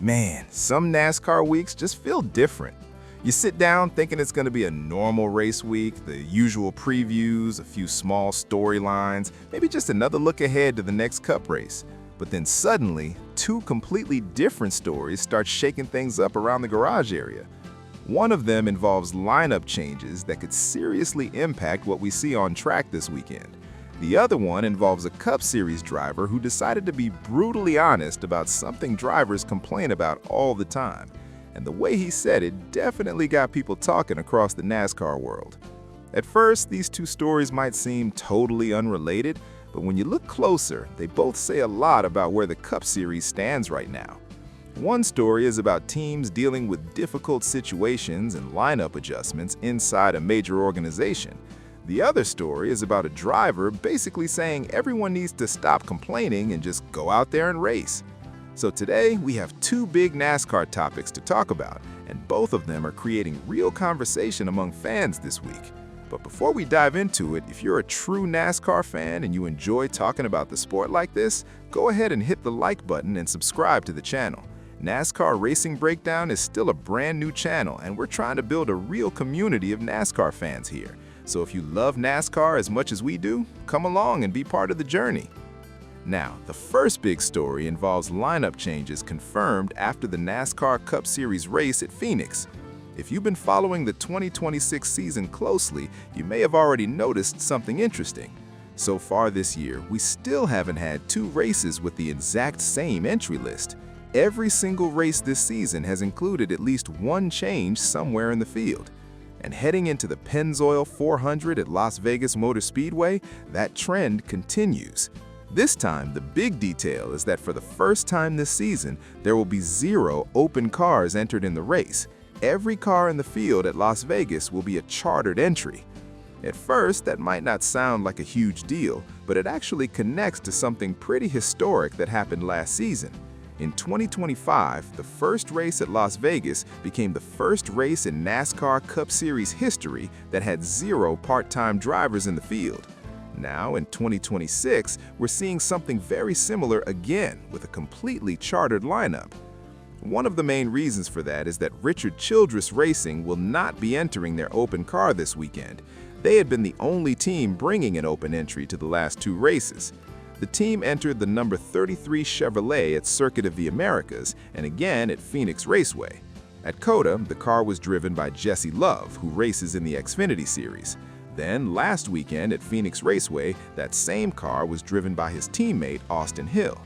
Man, some NASCAR weeks just feel different. You sit down thinking it's going to be a normal race week, the usual previews, a few small storylines, maybe just another look ahead to the next Cup race. But then suddenly, two completely different stories start shaking things up around the garage area. One of them involves lineup changes that could seriously impact what we see on track this weekend. The other one involves a Cup Series driver who decided to be brutally honest about something drivers complain about all the time. And the way he said it definitely got people talking across the NASCAR world. At first, these two stories might seem totally unrelated, but when you look closer, they both say a lot about where the Cup Series stands right now. One story is about teams dealing with difficult situations and lineup adjustments inside a major organization. The other story is about a driver basically saying everyone needs to stop complaining and just go out there and race. So today, we have two big NASCAR topics to talk about, and both of them are creating real conversation among fans this week. But before we dive into it, if you're a true NASCAR fan and you enjoy talking about the sport like this, go ahead and hit the like button and subscribe to the channel. NASCAR Racing Breakdown is still a brand new channel, and we're trying to build a real community of NASCAR fans here. So if you love NASCAR as much as we do, come along and be part of the journey. Now, the first big story involves lineup changes confirmed after the NASCAR Cup Series race at Phoenix. If you've been following the 2026 season closely, you may have already noticed something interesting. So far this year, we still haven't had two races with the exact same entry list. Every single race this season has included at least one change somewhere in the field. And heading into the Pennzoil 400 at Las Vegas Motor Speedway, that trend continues. This time, the big detail is that for the first time this season, there will be 0 open cars entered in the race. Every car in the field at Las Vegas will be a chartered entry. At first, that might not sound like a huge deal, but it actually connects to something pretty historic that happened last season. In 2025, the first race at Las Vegas became the first race in NASCAR Cup Series history that had 0 part-time drivers in the field. Now, in 2026, we're seeing something very similar again with a completely chartered lineup. One of the main reasons for that is that Richard Childress Racing will not be entering their open car this weekend. They had been the only team bringing an open entry to the last 2 races. The team entered the number 33 Chevrolet at Circuit of the Americas and again at Phoenix Raceway. At COTA, the car was driven by Jesse Love, who races in the Xfinity Series. Then, last weekend at Phoenix Raceway, that same car was driven by his teammate Austin Hill.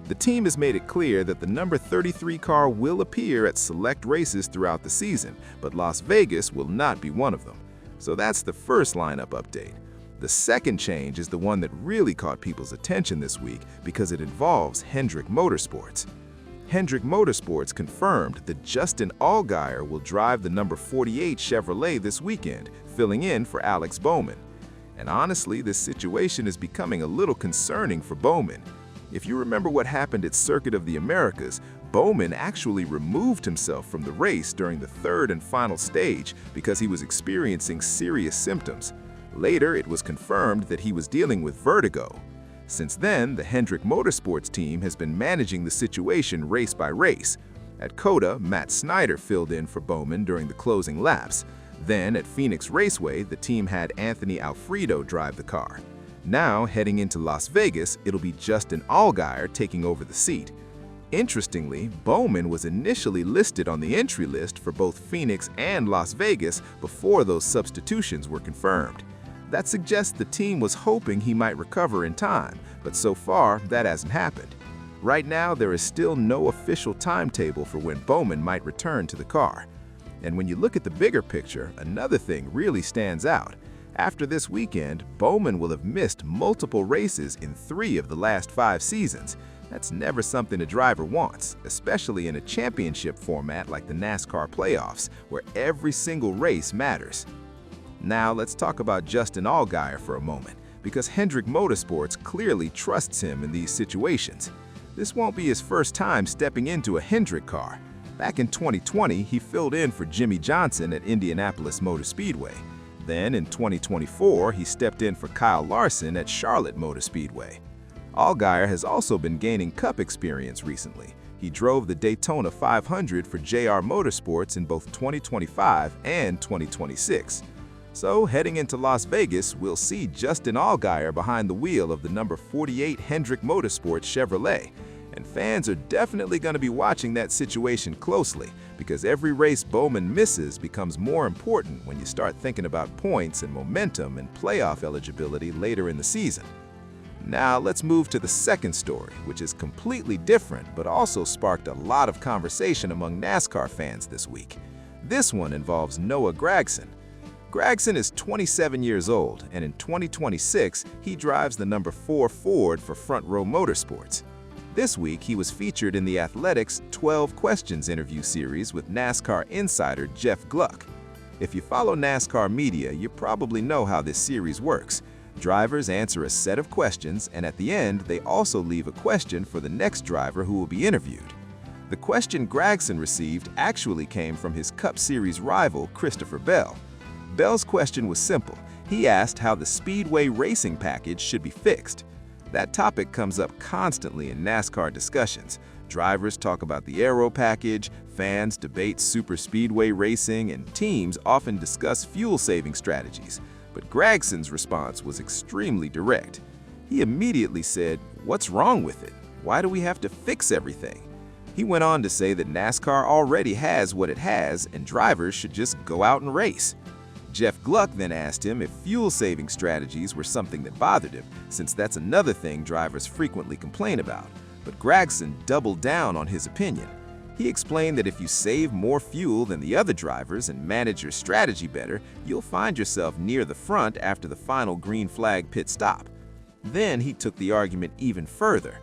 The team has made it clear that the number 33 car will appear at select races throughout the season, but Las Vegas will not be one of them. So that's the first lineup update. The second change is the one that really caught people's attention this week because it involves Hendrick Motorsports. Hendrick Motorsports confirmed that Justin Allgaier will drive the number 48 Chevrolet this weekend, filling in for Alex Bowman. And honestly, this situation is becoming a little concerning for Bowman. If you remember what happened at Circuit of the Americas, Bowman actually removed himself from the race during the third and final stage because he was experiencing serious symptoms. Later, it was confirmed that he was dealing with vertigo. Since then, the Hendrick Motorsports team has been managing the situation race by race. At COTA, Matt Snyder filled in for Bowman during the closing laps. Then, at Phoenix Raceway, the team had Anthony Alfredo drive the car. Now, heading into Las Vegas, it'll be Justin Allgaier taking over the seat. Interestingly, Bowman was initially listed on the entry list for both Phoenix and Las Vegas before those substitutions were confirmed. That suggests the team was hoping he might recover in time, but so far, that hasn't happened. Right now, there is still no official timetable for when Bowman might return to the car. And when you look at the bigger picture, another thing really stands out. After this weekend, Bowman will have missed multiple races in 3 of the last 5 seasons. That's never something a driver wants, especially in a championship format like the NASCAR playoffs, where every single race matters. Now let's talk about Justin Allgaier for a moment, because Hendrick Motorsports clearly trusts him in these situations. This won't be his first time stepping into a Hendrick car. Back in 2020, he filled in for Jimmy Johnson at Indianapolis Motor Speedway. Then in 2024, he stepped in for Kyle Larson at Charlotte Motor Speedway. Allgaier has also been gaining Cup experience recently. He drove the Daytona 500 for JR Motorsports in both 2025 and 2026. So, heading into Las Vegas, we'll see Justin Allgaier behind the wheel of the number 48 Hendrick Motorsports Chevrolet. And fans are definitely going to be watching that situation closely, because every race Bowman misses becomes more important when you start thinking about points and momentum and playoff eligibility later in the season. Now let's move to the second story, which is completely different but also sparked a lot of conversation among NASCAR fans this week. This one involves Noah Gragson. Gragson is 27 years old, and in 2026, he drives the number 4 Ford for Front Row Motorsports. This week, he was featured in the Athletics 12 Questions interview series with NASCAR insider Jeff Gluck. If you follow NASCAR media, you probably know how this series works. Drivers answer a set of questions, and at the end, they also leave a question for the next driver who will be interviewed. The question Gragson received actually came from his Cup Series rival, Christopher Bell. Bell's question was simple. He asked how the Speedway racing package should be fixed. That topic comes up constantly in NASCAR discussions. Drivers talk about the aero package, fans debate super speedway racing, and teams often discuss fuel-saving strategies. But Gragson's response was extremely direct. He immediately said, "What's wrong with it? Why do we have to fix everything?" He went on to say that NASCAR already has what it has and drivers should just go out and race. Jeff Gluck then asked him if fuel-saving strategies were something that bothered him, since that's another thing drivers frequently complain about. But Gragson doubled down on his opinion. He explained that if you save more fuel than the other drivers and manage your strategy better, you'll find yourself near the front after the final green flag pit stop. Then he took the argument even further.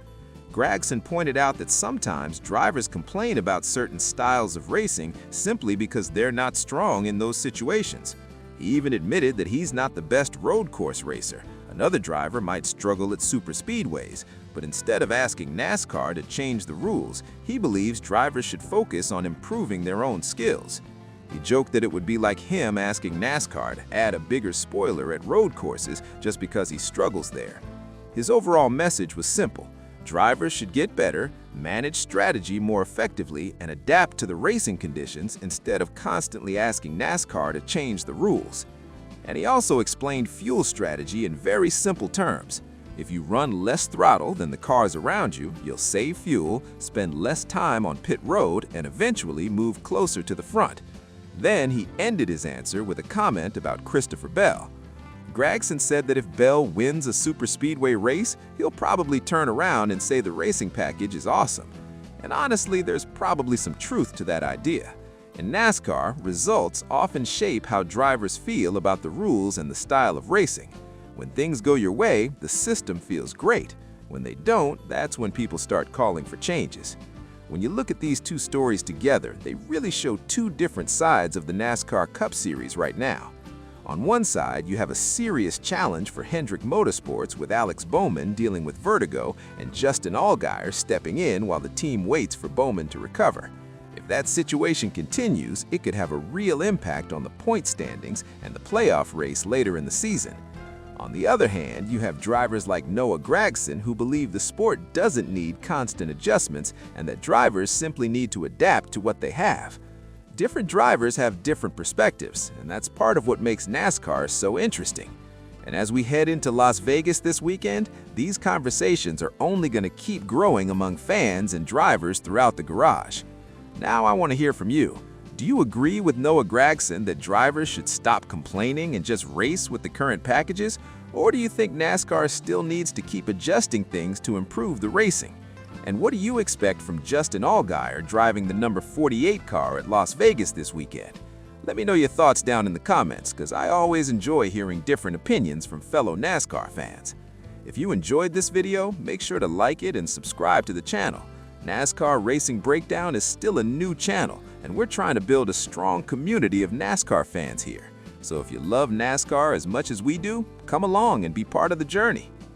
Gragson pointed out that sometimes drivers complain about certain styles of racing simply because they're not strong in those situations. He even admitted that he's not the best road course racer. Another driver might struggle at super speedways, but instead of asking NASCAR to change the rules, he believes drivers should focus on improving their own skills. He joked that it would be like him asking NASCAR to add a bigger spoiler at road courses just because he struggles there. His overall message was simple. Drivers should get better, manage strategy more effectively, and adapt to the racing conditions instead of constantly asking NASCAR to change the rules. And he also explained fuel strategy in very simple terms. If you run less throttle than the cars around you, you'll save fuel, spend less time on pit road, and eventually move closer to the front. Then he ended his answer with a comment about Christopher Bell. Gragson said that if Bell wins a super speedway race, he'll probably turn around and say the racing package is awesome. And honestly, there's probably some truth to that idea. In NASCAR, results often shape how drivers feel about the rules and the style of racing. When things go your way, the system feels great. When they don't, that's when people start calling for changes. When you look at these two stories together, they really show two different sides of the NASCAR Cup Series right now. On one side, you have a serious challenge for Hendrick Motorsports with Alex Bowman dealing with vertigo and Justin Allgaier stepping in while the team waits for Bowman to recover. If that situation continues, it could have a real impact on the point standings and the playoff race later in the season. On the other hand, you have drivers like Noah Gragson who believe the sport doesn't need constant adjustments and that drivers simply need to adapt to what they have. Different drivers have different perspectives, and that's part of what makes NASCAR so interesting. And as we head into Las Vegas this weekend, these conversations are only going to keep growing among fans and drivers throughout the garage. Now I want to hear from you. Do you agree with Noah Gragson that drivers should stop complaining and just race with the current packages? Or do you think NASCAR still needs to keep adjusting things to improve the racing? And what do you expect from Justin Allgaier driving the number 48 car at Las Vegas this weekend? Let me know your thoughts down in the comments, because I always enjoy hearing different opinions from fellow NASCAR fans. If you enjoyed this video, make sure to like it and subscribe to the channel. NASCAR Racing Breakdown is still a new channel, and we're trying to build a strong community of NASCAR fans here. So if you love NASCAR as much as we do, come along and be part of the journey.